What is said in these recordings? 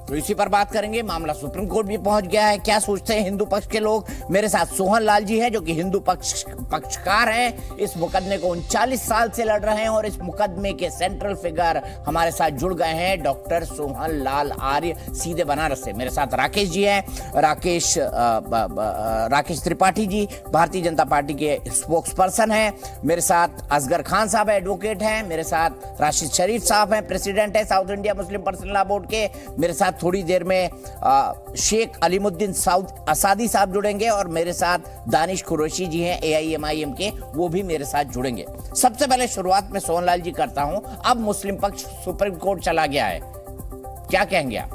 तो इसी पर बात करेंगे। मामला सुप्रीम कोर्ट भी पहुंच गया है। क्या सोचते हैं हिंदू पक्ष के लोग? मेरे साथ सोहन लाल जी हैं जो कि हिंदू पक्षकार हैं। इस मुकदमे को 39 साल से लड़ रहे हैं और इस मुकदमे के सेंट्रल फिगर हमारे साथ जुड़ गए हैं डॉक्टर सोहन लाल आर्य, सीधे बनारस से। मेरे साथ राकेश जी हैं, राकेश त्रिपाठी जी भारतीय जनता पार्टी के स्पोक्स पर्सन हैं। मेरे साथ असगर खान साहब एडवोकेट हैं। मेरे साथ राशिद शरीफ साहब हैं, प्रेसिडेंट है south India Muslim personal law board के। मेरे साथ थोड़ी देर में शेख अलीमुद्दीन असादी साहब जुड़ेंगे और मेरे साथ दानिश कुरैशी जी हैं AIMIM के, वो भी मेरे साथ जुड़ेंगे। सबसे पहले शुरुआत में सोहनलाल जी करता हूं। अब मुस्लिम पक्ष सुप्रीम कोर्ट चला गया है, क्या कहेंगे आप?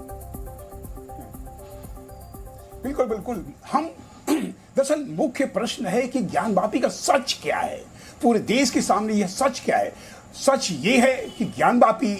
बिल्कुल बिल्कुल। हम दरअसल मुख्य प्रश्न है कि ज्ञानवापी का सच क्या है, पूरे देश के सामने यह सच क्या है। सच ये है कि ज्ञानवापी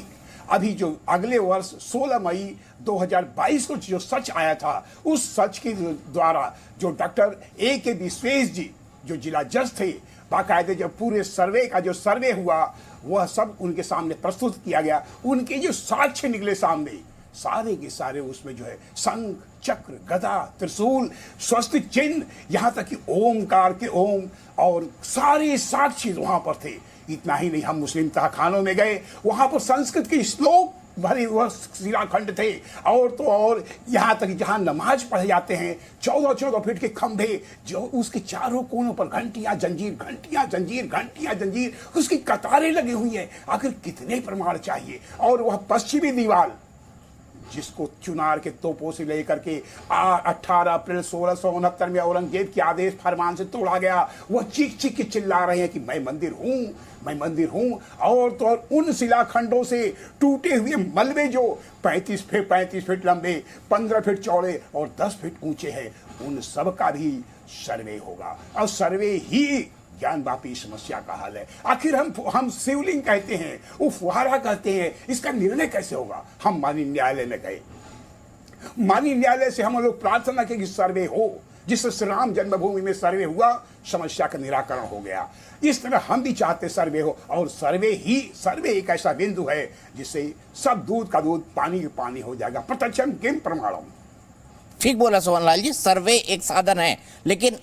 अभी जो अगले वर्ष 16 मई 2022 को जो सच आया था, उस सच के द्वारा जो डॉक्टर AK विश्वेश जी जो जिला जज थे, बाकायदे जब पूरे सर्वे का जो सर्वे हुआ वह सब उनके सामने प्रस्तुत किया गया। उनके जो साक्ष्य निकले सामने, सारे के सारे उसमें जो है शंख, चक्र, गदा, त्रिशूल, स्वस्तिक चिन्ह, यहाँ तक कि ओमकार के ओम और सारे साक्ष्य वहां पर थे। इतना ही नहीं, हम मुस्लिम तहखानों में गए, वहां पर संस्कृत के श्लोक भरे वह शिलाखंड थे और तो और यहाँ तक जहाँ नमाज पढ़े जाते हैं 14-14 फीट के खंभे, जो उसके चारों कोनों पर घंटियां जंजीर, घंटियां जंजीर, घंटियां जंजीर, उसकी कतारें लगी हुई है। आखिर कितने प्रमाण चाहिए? और वह पश्चिमी दीवार जिसको चुनार के तोपों से लेकर के 18 अप्रैल 1669 में औरंगजेब के आदेश फरमान से तोड़ा गया, वह चीख चीख के चिल्ला रहे हैं कि मैं मंदिर हूं, मैं मंदिर हूं। और तो और उन शिलाखंडों से टूटे हुए मलबे जो 35 फीट लंबे, 15 फीट चौड़े और 10 फीट ऊंचे हैं, उन सब का भी सर्वे होगा और सर्वे ही ज्ञानवापी समस्या का हल है। आखिर हम शिवलिंग कहते हैं, वो फुहारा कहते हैं, इसका निर्णय कैसे होगा? हम माननीय न्यायालय में गए, माननीय न्यायालय से हम लोग प्रार्थना की कि सर्वे हो, जिससे श्री राम जन्मभूमि में सर्वे हुआ, समस्या का निराकरण हो गया। इस तरह हम भी चाहते सर्वे हो, और सर्वे एक ऐसा बिंदु है जिससे सब दूध का दूध, पानी का पानी हो जाएगा। प्रत्यक्षम किम प्रमाणम। ठीक बोला सोहनलाल जी, सर्वे एक साधन है, लेकिन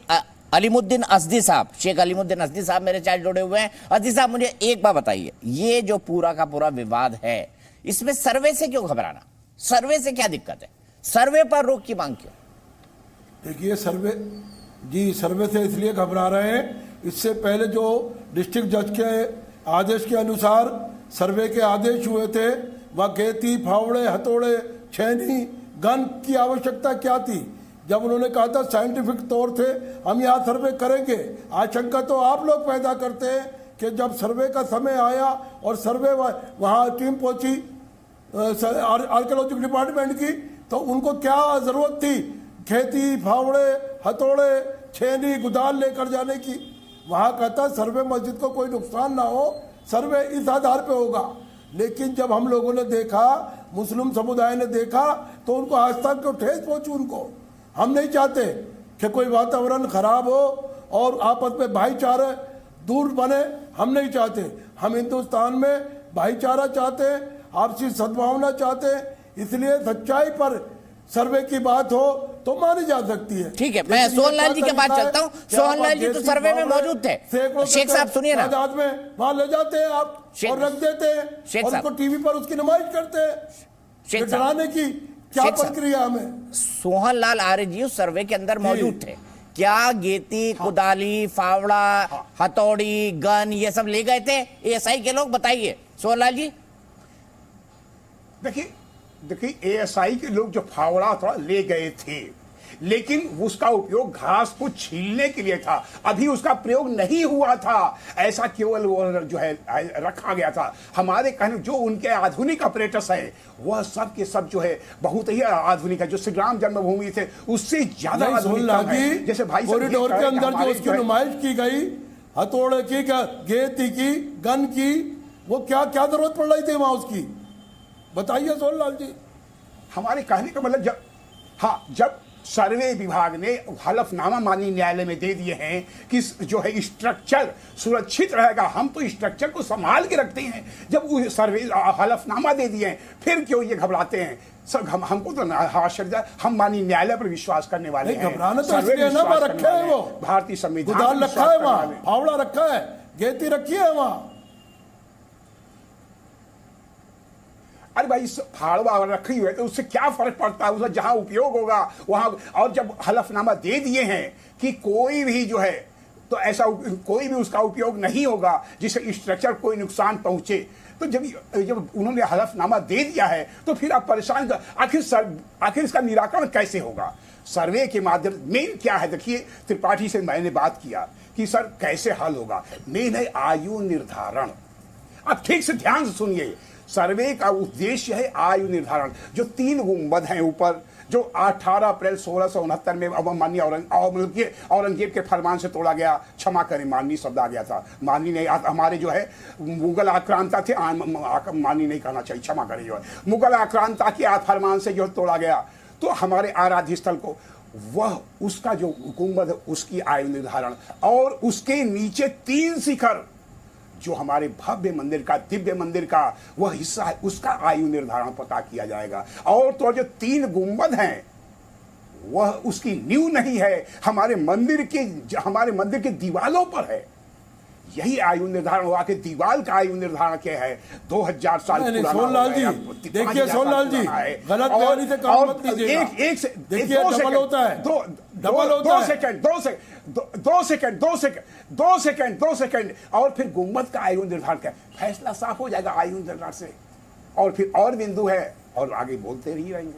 अलीमुद्दीन असदी साहब, शेख अलीमुद्दीन असदी साहब मेरे साथ जुड़े हुए हैं। असदी साहब, मुझे एक बात बताइए, ये जो पूरा का पूरा विवाद है, इसमें सर्वे से क्यों घबराना? सर्वे से क्या दिक्कत है? सर्वे पर रोक की मांग क्यों? देखिए, सर्वे से इसलिए घबरा रहे हैं, इससे पहले जो डिस्ट्रिक्ट जज के आदेश के अनुसार सर्वे के आदेश हुए थे, वह खेती, फावड़े, हथौड़े, छेनी, गन की आवश्यकता क्या थी? जब उन्होंने कहा था साइंटिफिक तौर से हम यहाँ सर्वे करेंगे, आशंका तो आप लोग पैदा करते हैं कि जब सर्वे का समय आया और सर्वे वहाँ टीम पहुंची आर्कियोलॉजिकल डिपार्टमेंट की, तो उनको क्या जरूरत थी खेती, फावड़े, हथौड़े, छेनी, गुदाल लेकर जाने की? वहाँ कहता सर्वे मस्जिद को कोई नुकसान ना हो, सर्वे इस आधार पे होगा। लेकिन जब हम लोगों ने देखा, मुस्लिम समुदाय ने देखा, तो उनको आस्था को ठेस पहुंची। उनको हम नहीं चाहते कि कोई वातावरण खराब हो और आपस में भाईचारा दूर बने, हम नहीं चाहते। हम हिंदुस्तान में भाईचारा चाहते हैं, आपसी सद्भावना चाहते हैं, इसलिए सच्चाई पर सर्वे की बात हो तो मानी जा सकती है। ठीक है, मैं सोहनलाल जी के पास चलता हूँ। सोहनलाल जी तो सर्वे में मौजूद थे। शेख साहब सुनिए ना, में वहां ले जाते हैं आप और रख देते हैं और उसको टीवी पर उसकी नुमाइश करते हैं, डराने की क्या प्रक्रिया हमें? सोहनलाल आर्य जी उस सर्वे के अंदर मौजूद थे। क्या गेती, कुदाली, फावड़ा, हथौड़ी, गन ये सब ले गए थे ASI के लोग? बताइए सोहनलाल जी। देखिए ASI के लोग जो फावड़ा थोड़ा ले गए थे, लेकिन उसका उपयोग घास को छीलने के लिए था, अभी उसका प्रयोग नहीं हुआ था। ऐसा केवल वो जो है रखा गया था। हमारे कहने जो उनके आधुनिक ऑपरेटर्स है, वह सब के सब जो है बहुत ही आधुनिक है। जो श्री राम जन्मभूमि थे उससे ज्यादा आधुनिक है। जैसे भाई कॉरिडोर के अंदर जो उसकी नुमाइश की गई, हथौड़े की, गेती की, गन की, वो क्या क्या जरूरत पड़ रही थी वहां उसकी? बताइए सोहनलाल जी। हमारे कहने का मतलब जब सर्वे विभाग ने हलफनामा माननीय न्यायालय में दे दिए हैं कि जो है स्ट्रक्चर सुरक्षित रहेगा, हम तो स्ट्रक्चर को संभाल के रखते हैं। जब वो सर्वे हलफनामा दे दिए हैं, फिर क्यों ये घबराते हैं? सब हमको तो आश्चर्य, हम माननीय न्यायालय पर विश्वास करने वाले नहीं, हैं। घबराना तो सर्वे इसलिए ना, विश्वास वहाँ करने रखे हैं वाले वो हैं। भारतीय संविधान गुदाल पर रखा विश्वास है करने वहाँ, वाले हैं। फावड़ा रखा है, गेती रखी है वहाँ। अरे भाई फाड़वा रखी हुई है तो उससे क्या फर्क पड़ता है, उसका जहां उपयोग होगा वहां। और जब हलफनामा दे दिए हैं कि कोई भी जो है तो ऐसा कोई भी उसका उपयोग नहीं होगा जिससे स्ट्रक्चर कोई नुकसान पहुंचे, तो जब उन्होंने हलफनामा दे दिया है तो फिर आप परेशान आखिर इसका निराकरण कैसे होगा? सर्वे के माध्यम मेन क्या है? देखिए, त्रिपाठी से मैंने बात किया कि सर कैसे हल होगा। मेन है आयु निर्धारण। आप ठीक से ध्यान से सुनिए, सर्वे का उद्देश्य है आयु निर्धारण। जो 3 गुंबद हैं ऊपर, जो 18 अप्रैल 1669 में माननीय औरंगजेब के फरमान से तोड़ा गया, क्षमा करें माननीय शब्द आ गया था, माननीय नहीं, हमारे जो है मुगल आक्रांता थे, माननीय नहीं कहना चाहिए, क्षमा करें, जो है मुगल आक्रांता के फरमान से जो तोड़ा गया, तो हमारे आराध्य स्थल को वह उसका जो गुंबद है उसकी आयु निर्धारण, और उसके नीचे 3 शिखर जो हमारे भव्य मंदिर का, दिव्य मंदिर का वह हिस्सा है, उसका आयु निर्धारण पता किया जाएगा। और तो जो 3 गुंबद हैं वह उसकी नींव नहीं है, हमारे मंदिर के दीवालों पर है। यही आयु निर्धारण हुआ कि दीवाल का आयु निर्धारण क्या है, 2000 साल पुराना। सोनलाल जी देखिए, सोनलाल जी गलत बयानी से काम मत कीजिएगा। एक से देखिए, डबल होता है, डबल होता है। 2 सेकंड और फिर गुंबद का आयु निर्धारण क्या, फैसला साफ हो जाएगा आयु निर्धारण से। और फिर और बिंदु है और आगे बोलते ही रहेंगे।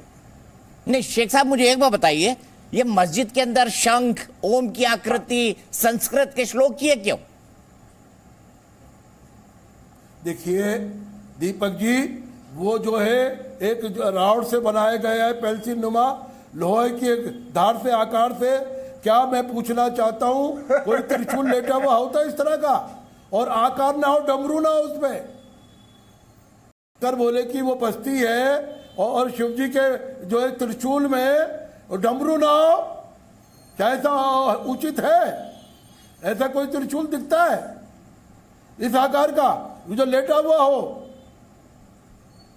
नहीं शेख साहब, मुझे एक बात बताइए, ये मस्जिद के अंदर शंख ओम की आकृति संस्कृत के श्लोक की है क्यों? देखिए दीपक जी, वो जो है एक राउंड से बनाया गया है, पेंसिल नुमा लोहे की एक धार से आकार से। क्या मैं पूछना चाहता हूं, कोई त्रिशूल लेटा हुआ होता है इस तरह का, और आकार ना हो, डमरू ना हो उसमें, कर बोले कि वो बस्ती है और शिव जी के जो है त्रिशूल में डमरू ना हो, क्या ऐसा उचित है? ऐसा कोई त्रिशूल दिखता है इस आकार का जो लेटा हुआ हो?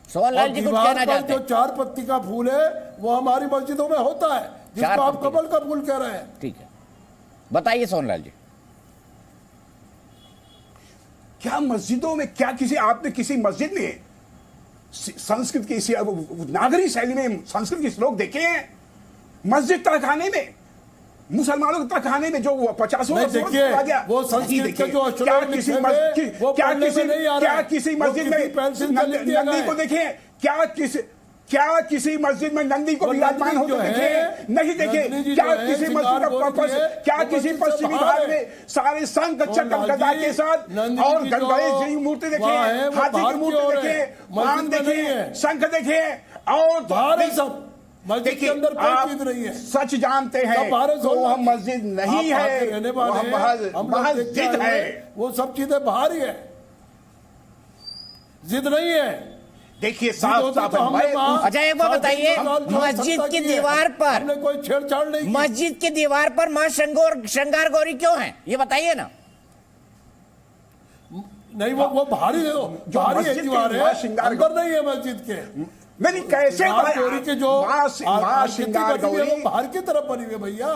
सोहनलाल जी कुछ कहना चाहते जो 4 पत्ती का फूल है वो हमारी मस्जिदों में होता है, जिसको आप कमल का फूल कह रहे हैं। ठीक है, बताइए सोहनलाल जी। क्या मस्जिदों में, क्या आपने किसी मस्जिद में संस्कृत की नागरिक शैली में संस्कृत के श्लोक देखे हैं? मस्जिद तहखाने में, मुसलमानों के तहखाने में जो 50 नहीं, देखिए वो संस्कृत के जो क्या किसी मस्जिद में नंदी को देखे? क्या किसी मस्जिद में नंदी को विराजमान होते देखे? नहीं देखे। क्या किसी मस्जिद क्या किसी पश्चिमी भारत में सारे शंख चक्र गदा के साथ और गणेश जी की मूर्ति देखे, हाथी की मूर्ति देखे, मान देखे, शंख देखे, और देखिए आप सच जानते हैं तो वह मस्जिद नहीं है, वह महज जिद है। वो सब चीजें बाहर ही है, जिद नहीं है। देखिए साफ साफ अच्छा एक बात बताइए, मस्जिद की दीवार पर हमने कोई छेड़छाड़ नहीं की। मस्जिद की दीवार पर मां श्रृंगार गौरी क्यों है, ये बताइए ना। नहीं, वो बाहरी दीवार है, अंदर नहीं है मस्जिद के। नहीं, कैसे गौरी के जो श्रृंगार गौरी बाहर की तरफ बनी हुई है भैया।